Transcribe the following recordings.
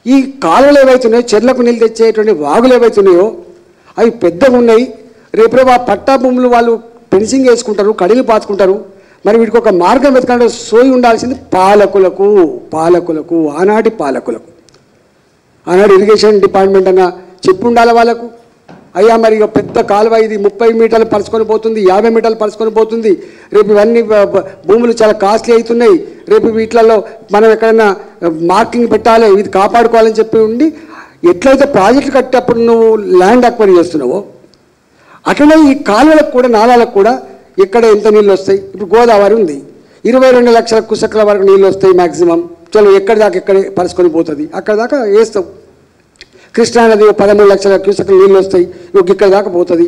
ఈ కాలువలు ఏవైతున్నాయో చెర్లకు నీళ్ళు తెచ్చేటువంటి వాగులు ఏవైతున్నాయో అవి పెద్దగా ఉన్నాయి. రేపు ఆ పట్టా భూములు వాళ్ళు ఫెన్సింగ్ వేసుకుంటారు, కడిలు పాతుకుంటారు. మరి వీటికి ఒక మార్గం వెతకండి. సోయి ఉండాల్సింది పాలకులకు ఆనాటి పాలకులకు, ఆనాడు ఇరిగేషన్ డిపార్ట్మెంట్ అన్న చెప్పి ఉండాలి వాళ్ళకు. అయ్యా మరి ఇక పెద్ద కాలువ ఇది 30 మీటర్లు పరుచుకొని పోతుంది, 50 మీటర్లు పరుచుకొని పోతుంది. రేపు ఇవన్నీ భూములు చాలా కాస్ట్లీ అవుతున్నాయి. రేపు వీటిలలో మనం ఎక్కడైనా మార్కింగ్ పెట్టాలి, ఇది కాపాడుకోవాలని చెప్పి ఉండి ఎట్లయితే ప్రాజెక్టులు కట్టేటప్పుడు నువ్వు ల్యాండ్ అక్వైరీ చేస్తున్నావో అట్లనే ఈ కాలువలకు కూడా నాలాలకు కూడా ఎక్కడ ఎంత నీళ్ళు వస్తాయి. ఇప్పుడు గోదావరి ఉంది, 22 లక్షల కుసకల వరకు నీళ్ళు వస్తాయి మ్యాక్సిమం. చలో ఎక్కడి దాకా ఎక్కడే పరుచుకొని పోతుంది, అక్కడ దాకా వేస్తావు. కృష్ణానది 13 లక్షల క్యూసెక్ల నీళ్ళు వస్తాయి, ఇక్కడ దాకా పోతుంది.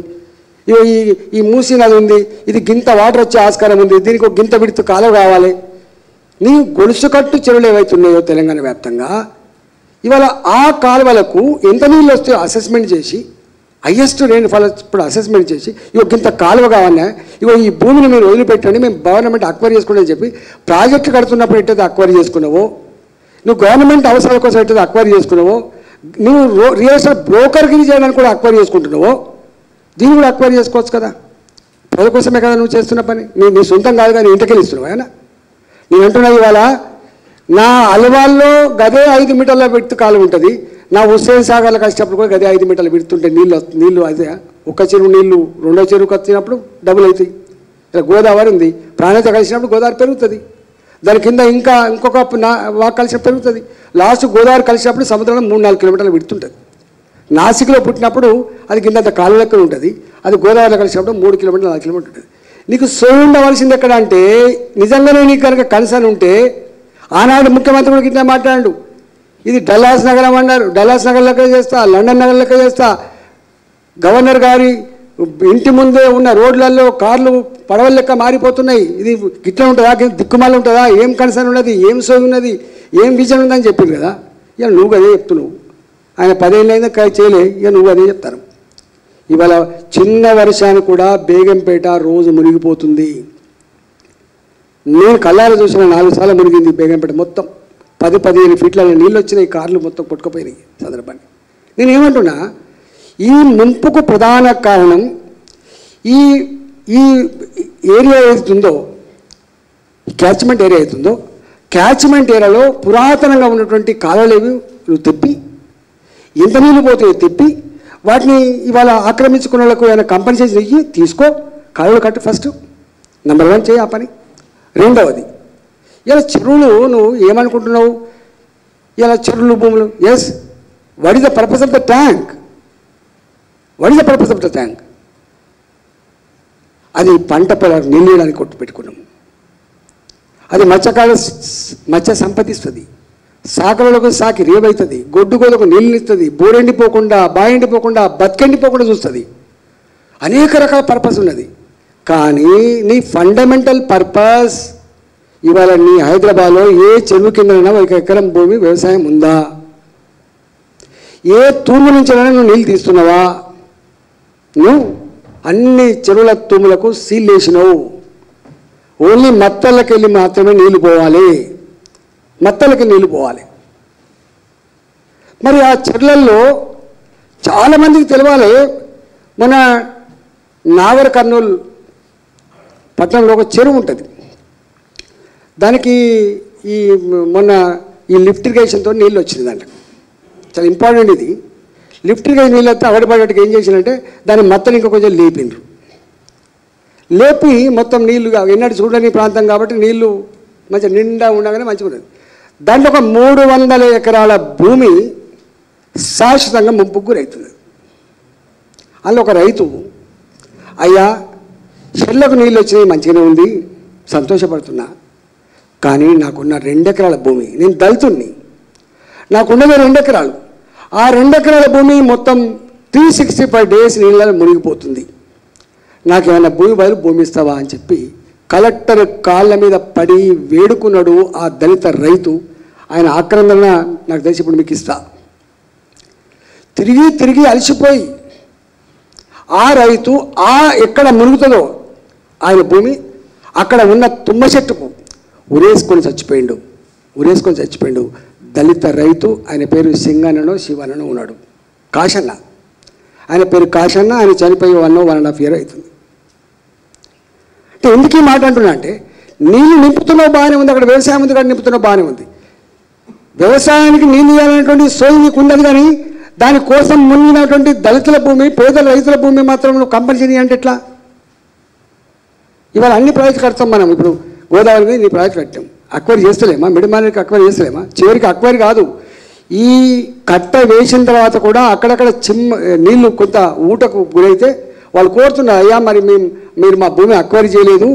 ఈ మూసీ నది ఉంది, ఇది గింత వాటర్ వచ్చే ఆస్కారం ఉంది, దీనికి ఒక గింత విడుతు కాలువ కావాలి. నీ గొలుసు కట్టు చెరువులు ఏవైతున్నాయో తెలంగాణ వ్యాప్తంగా ఇవాళ ఆ కాలువలకు ఎంత నీళ్ళు వస్తాయో అసెస్మెంట్ చేసి, హైయెస్ట్ రెయిన్ఫాల్ ఇప్పుడు అసెస్మెంట్ చేసి గింత కాలువ కావాలన్నా ఈ భూమిని మీరు వదిలిపెట్టండి, మేము గవర్నమెంట్ అక్వైరీ చేసుకుంటామని చెప్పి ప్రాజెక్టు కడుతున్నప్పుడు ఎట్టయితే అక్వైరీ చేసుకున్నావో, నువ్వు గవర్నమెంట్ అవసరాల కోసం ఎట్టయితే అక్వైరీ చేసుకున్నావో, నువ్వు రియల్ ఎస్టేట్ బ్రోకర్గిరి చేయడానికి కూడా అక్వైరీ చేసుకుంటున్నావో దీన్ని కూడా అక్వైరీ చేసుకోవచ్చు కదా. ప్రజల కోసమే కదా నువ్వు చేస్తున్న పని. నీ సొంతం కాదు కానీ ఇంటికి ఇస్తున్నావు ఆయన. నేను అంటున్నా ఇవాళ నా అలవాల్లో గదే 5 మీటర్ల విడుతు కాలువ ఉంటుంది, నా హుస్సేన్ సాగర్లకు వచ్చేటప్పుడు కూడా గదే 5 మీటర్ల విడుతుంటే నీళ్ళు అదే ఒక చెరువు నీళ్ళు రెండో చెరువుకి వచ్చినప్పుడు డబుల్ అవుతాయి. ఇలా గోదావరి ఉంది, ప్రాణత కలిసినప్పుడు గోదావరి పెరుగుతుంది, దాని కింద ఇంకొక వాక్ కలిసి పెరుగుతుంది. లాస్ట్ గోదావరి కలిసినప్పుడు సముద్రంలో 3-4 కిలోమీటర్లు విడుతుంటుంది. నాసిక్లో పుట్టినప్పుడు అది కింద కాలువ లెక్కన ఉంటుంది, అది గోదావరిలో కలిసినప్పుడు 3 కిలోమీటర్లు 4 కిలోమీటర్లు ఉంటుంది. నీకు సోయి ఉండవలసింది ఎక్కడ అంటే నిజంగానే నీకు కనుక కన్సర్న్ ఉంటే ఆనాడు ముఖ్యమంత్రి కూడా ఇట్లా మాట్లాడు, ఇది డల్లాస్ నగరం అన్నారు, డల్లాస్ నగర్ లెక్క చేస్తా, లండన్ నగర్ లెక్క చేస్తా, గవర్నర్ గారి ఇంటి ముందే ఉన్న రోడ్లలో కార్లు పడవల లెక్క మారిపోతున్నాయి, ఇది గిట్లా ఉంటుందా, దిక్కుమాల ఉంటుందా, ఏం కన్సర్న్ ఉన్నది, ఏం సోయి ఉన్నది, ఏం విజన్ ఉందని చెప్పింది కదా. ఇక నువ్వు అదే చెప్తున్నావు. ఆయన 10 ఏళ్ళైనా చేయలే, ఇక నువ్వు అదే చెప్తారు. ఇవాళ చిన్న వర్షాన్ని కూడా బేగంపేట రోజు మునిగిపోతుంది. నేను కళ్ళారా చూసిన 4 సార్లు మునిగింది బేగంపేట. మొత్తం 10-15 ఫీట్ల నీళ్ళు వచ్చినాయి, కార్లు మొత్తం కొట్టుకుపోయినాయి సందర్భాన్ని. నేనేమంటున్నా, ఈ ముంపుకు ప్రధాన కారణం ఈ ఏరియా ఏదైతుందో, క్యాచ్మెంట్ ఏరియా అవుతుందో, క్యాచ్మెంట్ ఏరియాలో పురాతనంగా ఉన్నటువంటి కాలువలేవి నువ్వు తిప్పి ఎంత నీళ్ళు పోతాయో తిప్పి వాటిని ఇవాళ ఆక్రమించుకున్న వాళ్ళకు ఏమైనా కంపెన్సేషన్ ఇచ్చి తీసుకో, కాలువలు కట్టు. ఫస్ట్ నెంబర్ 1 చేయి ఆ పని. రెండవది, ఇలా చెరువులు నువ్వు ఏమనుకుంటున్నావు, ఇలా చెరువులు భూములు, yes, what is the purpose of the tank, what is the purpose of the tank? అది పంట పొలాలకు నీళ్ళు వేయడానికి కొట్టు పెట్టుకున్నాము. అది మత్స్య సంపదిస్తుంది, సాకలకు సాకి రేవవుతుంది, గొడ్డుగోలకు నీళ్ళు ఇస్తుంది, బోరెండిపోకుండా బాయండిపోకుండా బతికెండిపోకుండా చూస్తుంది. అనేక రకాల పర్పస్ ఉన్నది. కానీ నీ ఫండమెంటల్ పర్పస్ ఇవాళ నీ హైదరాబాద్లో ఏ చెరువు కిందనైనా 1 ఎకరం భూమి వ్యవసాయం ఉందా? ఏ తూము నుంచైనా నువ్వు నీళ్ళు తీస్తున్నావా? నువ్వు అన్ని చెరువుల తూములకు సీల్ వేసినావు. ఓన్లీ మత్తళ్ళకి వెళ్ళి మాత్రమే నీళ్ళు పోవాలి, మత్తలకి నీళ్ళు పోవాలి. మరి ఆ చెర్లల్లో చాలామందికి తెలవాలి. మన నాగర్ కర్నూలు పట్టణంలో ఒక చెరువు ఉంటుంది, దానికి మొన్న ఈ లిఫ్ట్ ఇరిగేషన్తో నీళ్ళు వచ్చింది. దాంట్లో చాలా ఇంపార్టెంట్ ఇది. లిఫ్ట్ ఇరిగేషన్ నీళ్ళు వస్తే అగడపడేట్టుగా ఏం చేసిందంటే దాని మత్తలు ఇంకా కొంచెం లేపిండ్రు. లేపి మొత్తం నీళ్లుగా ఎన్నడూ చూడని ప్రాంతం కాబట్టి నీళ్లు మంచిగా నిండా ఉండగానే మంచిగా ఉన్నది. దాంట్లో ఒక 300 ఎకరాల భూమి శాశ్వతంగా ముంపుకు గురవుతుంది. అందులో ఒక రైతు, అయ్యా చెర్లకు నీళ్ళు వచ్చినాయి, మంచిగానే ఉంది, సంతోషపడుతున్నా, కానీ నాకున్న 2 ఎకరాల భూమి, నేను దళితుణ్ణి, నాకున్నది 2 ఎకరాలు, ఆ 2 ఎకరాల భూమి మొత్తం 365 డేస్ నీళ్ళలో మునిగిపోతుంది, నాకేమైనా భూమి ఇస్తావా అని చెప్పి కలెక్టర్ కాళ్ళ మీద పడి వేడుకున్నాడు ఆ దళిత రైతు. ఆయన ఆక్రందన నాకు తెలిసి ఇప్పుడు మీకు ఇస్తా. తిరిగి అలసిపోయి ఆ రైతు ఎక్కడ మునుగుతుందో ఆయన భూమి అక్కడ ఉన్న తుమ్మ చెట్టుకు ఉరేసుకొని చచ్చిపోయిండు. దళిత రైతు, ఆయన పేరు సింగన్ననో శివన్ననో ఉన్నాడు, కాశన్న. ఆయన పేరు కాశన్న. ఆయన చనిపోయి 1.5 years అవుతుంది. అంటే ఎందుకు ఈ మాట అంటున్నా అంటే, నీళ్ళు నింపుతున్నావు బాగానే ఉంది, అక్కడ వ్యవసాయం ఉంది కానీ నింపుతున్నావు బాగానే ఉంది. వ్యవసాయానికి నీళ్ళు ఇవ్వాలనేటువంటి సోయి నీకు ఉండదు, కానీ దానికోసం మునిగినటువంటి దళితుల భూమి, పేదల రైతుల భూమి మాత్రం నువ్వు కంపల్సరీ అంటే ఎట్లా? ఇవాళ అన్ని ప్రాజెక్టులు కడతాం మనం. ఇప్పుడు గోదావరి మీద నీ ప్రాజెక్టు కట్టాం, అక్వైరీ చేస్తలేమా? మిడిమానికి అక్వైరీ చేస్తలేమా? చివరికి అక్వైరీ కాదు, ఈ కట్ట వేసిన తర్వాత కూడా అక్కడక్కడ నీళ్లు కొంత ఊటకు గురైతే వాళ్ళు కోరుతున్నారు, అయ్యా మరి మీరు మా భూమి అక్వైరీ చేయలేదు,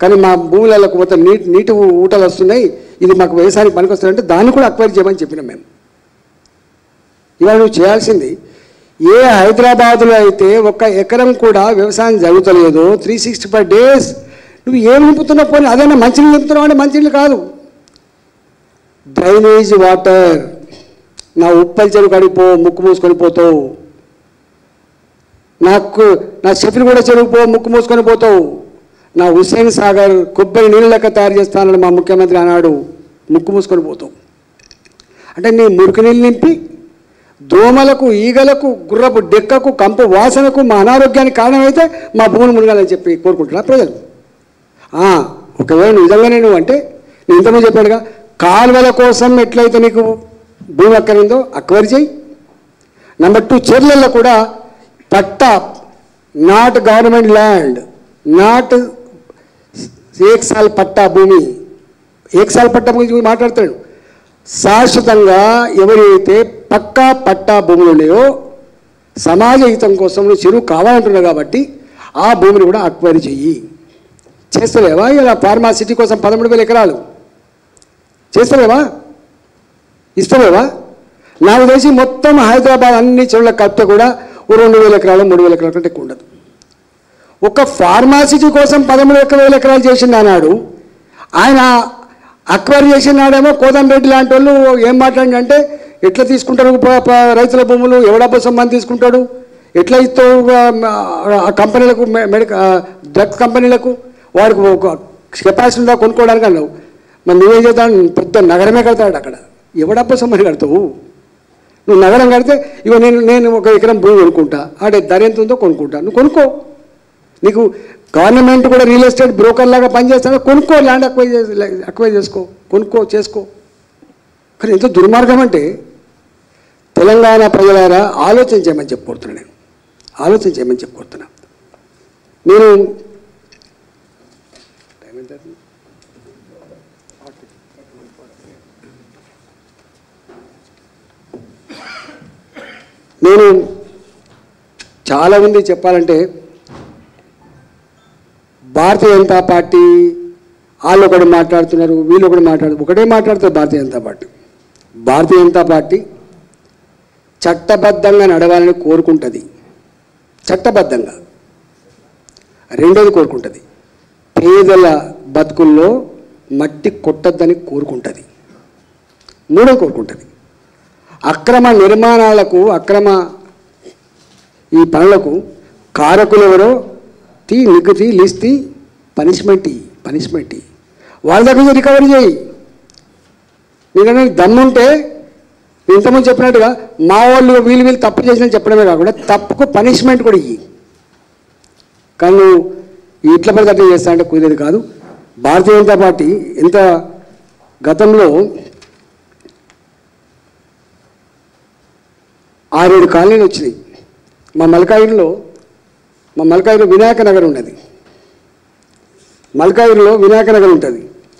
కానీ మా భూములలో మొత్తం నీటి ఊటలు వస్తున్నాయి, ఇది మాకు వ్యవసాయానికి పనికి వస్తుందంటే దాన్ని కూడా అక్వైరీ చేయమని చెప్పినాం మేము. ఇవాళ నువ్వు చేయాల్సింది, ఏ హైదరాబాదులో అయితే 1 ఎకరం కూడా వ్యవసాయం జరుగుతలేదో 365 days నువ్వు ఏం నింపుతున్నావు? పోనీ అదైనా మంచినీళ్ళు నింపుతున్నావు అంటే మంచినీళ్ళు కాదు, డ్రైనేజ్ వాటర్. నా ఉప్పల్ చెరువు కడిపో, ముక్కు మూసుకొని పోతావు. నా షెఫిల్ కూడా చెరువు పో, ముక్కు మూసుకొని పోతావు. నా హుస్సేన్ సాగర్ కొబ్బరి నీళ్ళ లెక్క తయారు చేస్తానని మా ముఖ్యమంత్రి అన్నాడు, ముక్కు మూసుకొని పోతావు. అంటే నీ మురికి నీళ్ళు నింపి దోమలకు, ఈగలకు, గుర్రపు డెక్కకు, కంపు వాసనకు, మా అనారోగ్యానికి కారణమైతే మా భూములు మునగాలని చెప్పి కోరుకుంటున్నా ప్రజలు. ఒకవేళ నిజంగానే నువ్వు అంటే, నేను ఇంతమంది చెప్పాడుగా, కాలువల కోసం ఎట్లయితే నీకు భూమి అక్కరిందో అక్వైరీ చేయి. నెంబర్ 2, చెర్లలో కూడా పట్టా, నాట్ గవర్నమెంట్ ల్యాండ్, నాట్ 1 साल పట్టా భూమి, 1 साल పట్టా గురించి మాట్లాడతాడు. శాశ్వతంగా ఎవరైతే పక్కా పట్టా భూములు ఉన్నాయో సమాజ హితం కోసం నువ్వు చెరువు కావాలంటున్నావు కాబట్టి ఆ భూమిని కూడా అక్వైరీ చెయ్యి. చేస్తలేవా? ఇలా ఫార్మాసిటీ కోసం 13,000 ఎకరాలు చేస్తలేవా? ఇస్తలేవా? నాకు తెలిసి మొత్తం హైదరాబాద్ అన్ని చెరువులకు కలిపితే కూడా 2,000 ఎకరాలు 3,000 ఎకరాల కంటే ఎక్కువ ఉండదు. ఒక ఫార్మాసిటీ కోసం 13,000 ఎకరాలు చేసింది అన్నాడు. ఆయన అక్వైరీ చేసినాడేమో కోదండరెడ్డి లాంటి వాళ్ళు ఏం మాట్లాడిందంటే, ఎట్లా తీసుకుంటారు రైతుల భూములు, ఎవడబ్బ సంబంధం తీసుకుంటాడు, ఎట్లా ఇస్తావు ఆ కంపెనీలకు, డ్రగ్స్ కంపెనీలకు, వాడికి ఒక కెపాసిటీ ఉందా కొనుక్కోవడానికి అన్నావు. మరి నువ్వేం చేస్తాను? పెద్ద నగరమే కడతాడు అక్కడ, ఎవడబ్బ సంబంధం కడతావు? నువ్వు నగరం కడితే ఇవ నేను 1 ఎకరం భూమి కొనుక్కుంటా, ఆడే ధర ఎంత ఉందో కొనుక్కుంటా, నువ్వు కొనుక్కో. నీకు గవర్నమెంట్ కూడా రియల్ ఎస్టేట్ బ్రోకర్ లాగా పనిచేస్తాను, కొనుక్కో, ల్యాండ్ అక్వైర్ చేసుకో, కొనుక్కో, చేసుకో. కానీ ఎంత దుర్మార్గం అంటే, తెలంగాణ ప్రజలారా ఆలోచన చేయమని చెప్పుకుంటున్నా, నేను ఆలోచన చేయమని చెప్పుకుంటున్నా. నేను చాలామంది చెప్పాలంటే, భారతీయ జనతా పార్టీ వాళ్ళు ఒకటి మాట్లాడుతున్నారు, వీళ్ళు ఒకటి ఒకటే మాట్లాడుతారు. భారతీయ జనతా పార్టీ చట్టబద్ధంగా నడవాలని కోరుకుంటుంది, చట్టబద్ధంగా. రెండోది కోరుకుంటుంది, పేదల బతుకుల్లో మట్టి కొట్టద్దని కోరుకుంటుంది. మూడోది కోరుకుంటుంది, అక్రమ నిర్మాణాలకు, అక్రమ ఈ పనులకు కారకులు ఎవరో నిగ్గుతీ, లిస్తి, పనిష్మెంట్ వాళ్ళ దగ్గర రికవరీ చేయి. నేను దమ్ముంటే ఇంతకుముందు చెప్పినట్టుగా మా వాళ్ళు వీళ్ళు తప్పు చేసిన చెప్పడమే కాకుండా తప్పుకు పనిష్మెంట్ కూడా ఇయ్యి. కానీ నువ్వు ఇట్ల పడి అట్లా చేస్తా అంటే కుదిరేది కాదు. భారతీయ జనతా పార్టీ ఎంత గతంలో 6-7 కాలనీలు వచ్చినాయి. మా మల్కాయిలో వినాయక నగర్ ఉన్నది. మల్కాయిలో వినాయక నగర్ ఉంటుంది.